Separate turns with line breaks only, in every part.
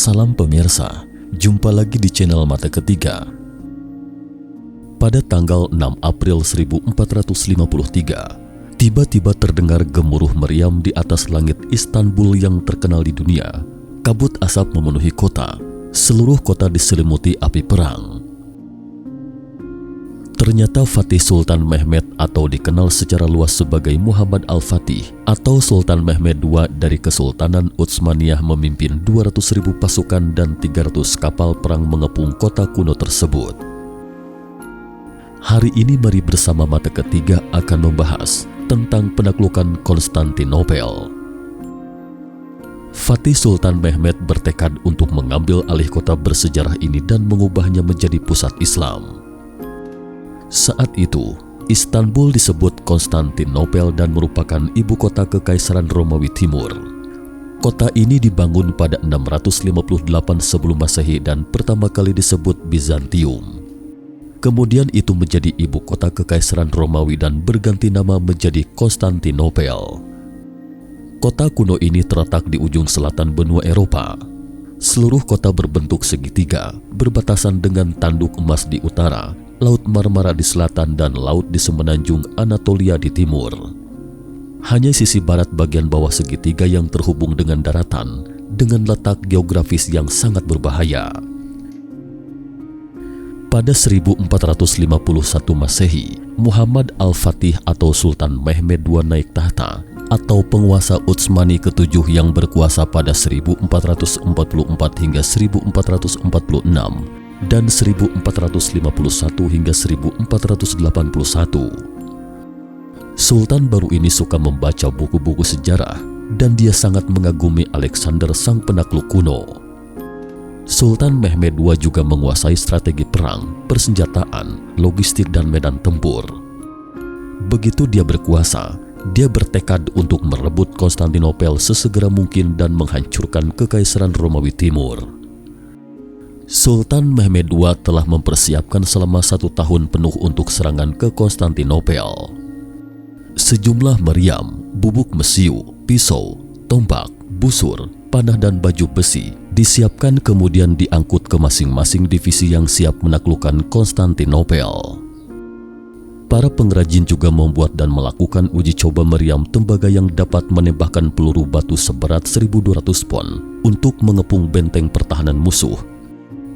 Salam pemirsa, jumpa lagi di channel Mata Ketiga. Pada tanggal 6 April 1453, tiba-tiba terdengar gemuruh meriam di atas langit Istanbul yang terkenal di dunia. Kabut asap memenuhi kota, seluruh kota diselimuti api perang. Ternyata Fatih Sultan Mehmed atau dikenal secara luas sebagai Muhammad Al-Fatih atau Sultan Mehmed II dari Kesultanan Utsmaniyah memimpin 200.000 pasukan dan 300 kapal perang mengepung kota kuno tersebut. Hari ini mari bersama Mata Ketiga akan membahas tentang penaklukan Konstantinopel. Fatih Sultan Mehmed bertekad untuk mengambil alih kota bersejarah ini dan mengubahnya menjadi pusat Islam. Saat itu, Istanbul disebut Konstantinopel dan merupakan ibu kota Kekaisaran Romawi Timur. Kota ini dibangun pada 658 sebelum Masehi dan pertama kali disebut Bizantium. Kemudian itu menjadi ibu kota Kekaisaran Romawi dan berganti nama menjadi Konstantinopel. Kota kuno ini terletak di ujung selatan benua Eropa. Seluruh kota berbentuk segitiga, berbatasan dengan Tanduk Emas di utara, Laut Marmara di selatan dan laut di semenanjung Anatolia di timur. Hanya sisi barat bagian bawah segitiga yang terhubung dengan daratan dengan letak geografis yang sangat berbahaya. Pada 1451 Masehi, Muhammad Al-Fatih atau Sultan Mehmed II naik tahta atau penguasa Utsmani ke-7 yang berkuasa pada 1444 hingga 1446 dan 1451 hingga 1481. Sultan baru ini suka membaca buku-buku sejarah dan dia sangat mengagumi Alexander sang penakluk kuno. Sultan Mehmed II juga menguasai strategi perang, persenjataan, logistik dan medan tempur. Begitu dia berkuasa, dia bertekad untuk merebut Konstantinopel sesegera mungkin dan menghancurkan Kekaisaran Romawi Timur. Sultan Mehmed II telah mempersiapkan selama 1 tahun penuh untuk serangan ke Konstantinopel. Sejumlah meriam, bubuk mesiu, pisau, tombak, busur, panah dan baju besi disiapkan kemudian diangkut ke masing-masing divisi yang siap menaklukkan Konstantinopel. Para pengrajin juga membuat dan melakukan uji coba meriam tembaga yang dapat menembakkan peluru batu seberat 1.200 pon untuk mengepung benteng pertahanan musuh.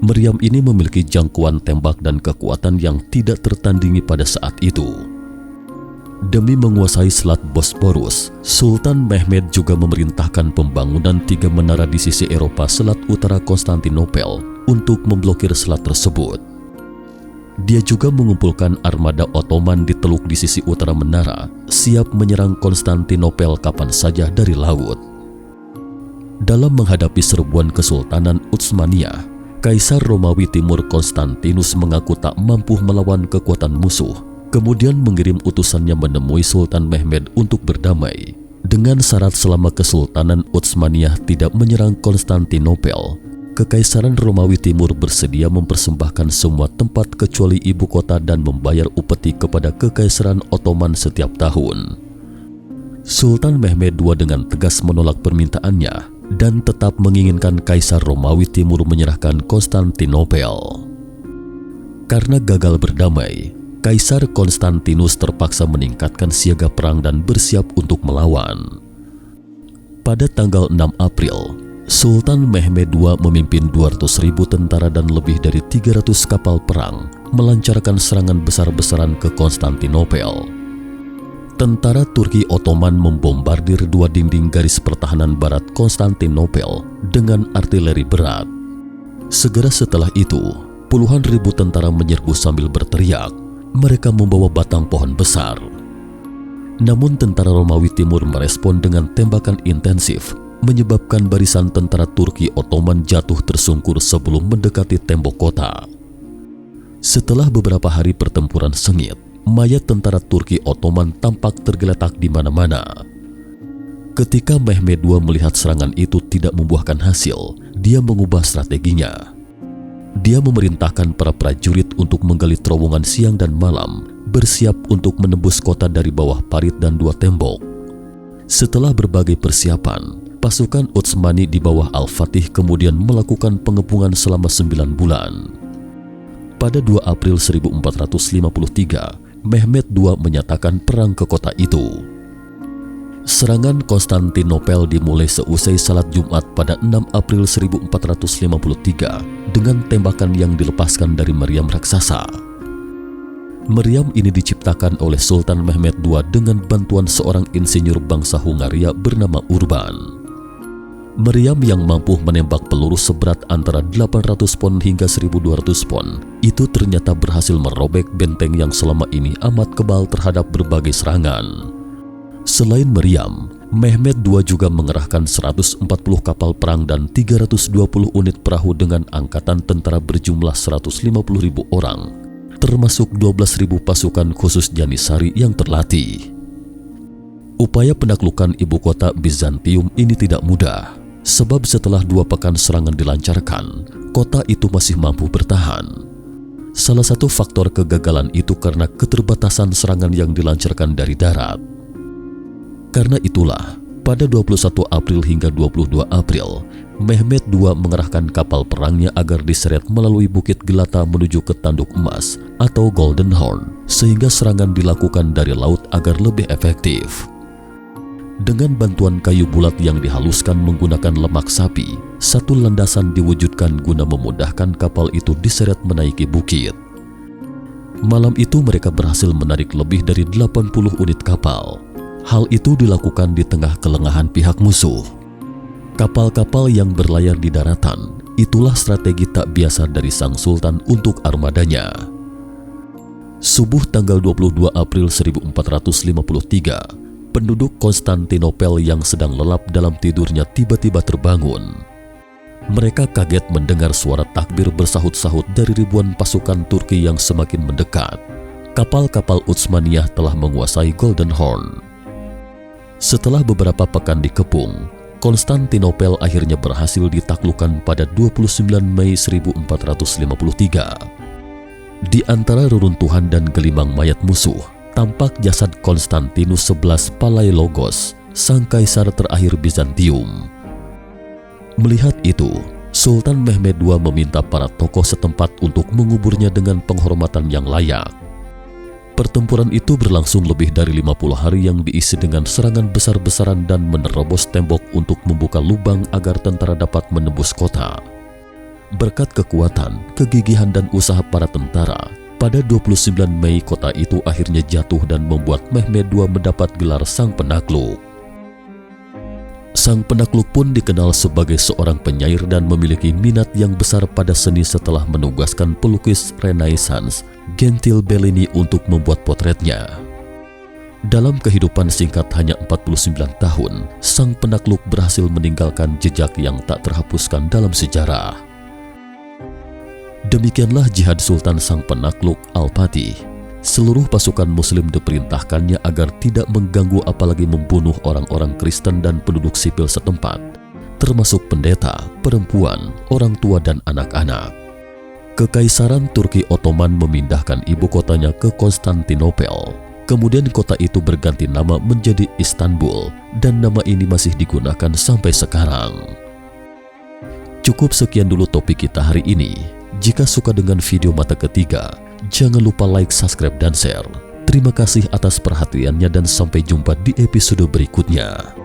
Meriam ini memiliki jangkauan tembak dan kekuatan yang tidak tertandingi pada saat itu. Demi menguasai Selat Bosporus, Sultan Mehmed juga memerintahkan pembangunan 3 menara di sisi Eropa selat utara Konstantinopel untuk memblokir selat tersebut. Dia juga mengumpulkan armada Ottoman di teluk di sisi utara menara, siap menyerang Konstantinopel kapan saja dari laut. Dalam menghadapi serbuan Kesultanan Utsmaniyah, Kaisar Romawi Timur Konstantinus mengaku tak mampu melawan kekuatan musuh, kemudian mengirim utusannya menemui Sultan Mehmed untuk berdamai. Dengan syarat selama Kesultanan Utsmaniyah tidak menyerang Konstantinopel, Kekaisaran Romawi Timur bersedia mempersembahkan semua tempat kecuali ibu kota dan membayar upeti kepada Kekaisaran Ottoman setiap tahun. Sultan Mehmed II dengan tegas menolak permintaannya dan tetap menginginkan Kaisar Romawi Timur menyerahkan Konstantinopel. Karena gagal berdamai, Kaisar Konstantinus terpaksa meningkatkan siaga perang dan bersiap untuk melawan. Pada tanggal 6 April, Sultan Mehmed II memimpin 200.000 tentara dan lebih dari 300 kapal perang melancarkan serangan besar-besaran ke Konstantinopel. Tentara Turki Ottoman membombardir 2 dinding garis pertahanan barat Konstantinopel dengan artileri berat. Segera setelah itu, puluhan ribu tentara menyerbu sambil berteriak. Mereka membawa batang pohon besar. Namun tentara Romawi Timur merespon dengan tembakan intensif, menyebabkan barisan tentara Turki Ottoman jatuh tersungkur sebelum mendekati tembok kota. Setelah beberapa hari pertempuran sengit, mayat tentara Turki Ottoman tampak tergeletak di mana-mana. Ketika Mehmed II melihat serangan itu tidak membuahkan hasil, dia mengubah strateginya. Dia memerintahkan para prajurit untuk menggali terowongan siang dan malam, bersiap untuk menembus kota dari bawah parit dan 2 tembok. Setelah berbagai persiapan, Pasukan Utsmani di bawah Al-Fatih kemudian melakukan pengepungan selama 9 bulan. Pada 2 April 1453, Mehmed II menyatakan perang ke kota itu. Serangan Konstantinopel dimulai seusai salat Jumat pada 6 April 1453 dengan tembakan yang dilepaskan dari meriam raksasa. Meriam ini diciptakan oleh Sultan Mehmed II dengan bantuan seorang insinyur bangsa Hungaria bernama Urban. Meriam yang mampu menembak peluru seberat antara 800 pon hingga 1200 pon itu ternyata berhasil merobek benteng yang selama ini amat kebal terhadap berbagai serangan. Selain meriam, Mehmed II juga mengerahkan 140 kapal perang dan 320 unit perahu dengan angkatan tentara berjumlah 150.000 orang, termasuk 12.000 pasukan khusus Janissary yang terlatih. Upaya penaklukan ibu kota Bizantium ini tidak mudah, sebab setelah 2 pekan serangan dilancarkan, kota itu masih mampu bertahan. Salah satu faktor kegagalan itu karena keterbatasan serangan yang dilancarkan dari darat. Karena itulah, pada 21 April hingga 22 April, Mehmed II mengerahkan kapal perangnya agar diseret melalui Bukit Gelata menuju ke Tanduk Emas atau Golden Horn, sehingga serangan dilakukan dari laut agar lebih efektif. Dengan bantuan kayu bulat yang dihaluskan menggunakan lemak sapi, satu landasan diwujudkan guna memudahkan kapal itu diseret menaiki bukit. Malam itu mereka berhasil menarik lebih dari 80 unit kapal. Hal itu dilakukan di tengah kelengahan pihak musuh. Kapal-kapal yang berlayar di daratan, itulah strategi tak biasa dari sang sultan untuk armadanya. Subuh tanggal 22 April 1453, penduduk Konstantinopel yang sedang lelap dalam tidurnya tiba-tiba terbangun. Mereka kaget mendengar suara takbir bersahut-sahut dari ribuan pasukan Turki yang semakin mendekat. Kapal-kapal Utsmaniyah telah menguasai Golden Horn. Setelah beberapa pekan dikepung, Konstantinopel akhirnya berhasil ditaklukkan pada 29 Mei 1453. Di antara reruntuhan dan gelimang mayat musuh, tampak jasad Konstantinus XI Palaiologos, sang kaisar terakhir Bizantium. Melihat itu, Sultan Mehmed II meminta para tokoh setempat untuk menguburnya dengan penghormatan yang layak. Pertempuran itu berlangsung lebih dari 50 hari yang diisi dengan serangan besar-besaran dan menerobos tembok untuk membuka lubang agar tentara dapat menembus kota. Berkat kekuatan, kegigihan dan usaha para tentara, pada 29 Mei kota itu akhirnya jatuh dan membuat Mehmed II mendapat gelar Sang Penakluk. Sang Penakluk pun dikenal sebagai seorang penyair dan memiliki minat yang besar pada seni setelah menugaskan pelukis Renaissance Gentile Bellini untuk membuat potretnya. Dalam kehidupan singkat hanya 49 tahun, Sang Penakluk berhasil meninggalkan jejak yang tak terhapuskan dalam sejarah. Demikianlah jihad Sultan Sang Penakluk Al-Fatih. Seluruh pasukan muslim diperintahkannya agar tidak mengganggu apalagi membunuh orang-orang Kristen dan penduduk sipil setempat, termasuk pendeta, perempuan, orang tua dan anak-anak. Kekaisaran Turki Ottoman memindahkan ibu kotanya ke Konstantinopel. Kemudian kota itu berganti nama menjadi Istanbul dan nama ini masih digunakan sampai sekarang. Cukup sekian dulu topik kita hari ini. Jika suka dengan video mata ketiga, jangan lupa like, subscribe, dan share. Terima kasih atas perhatiannya dan sampai jumpa di episode berikutnya.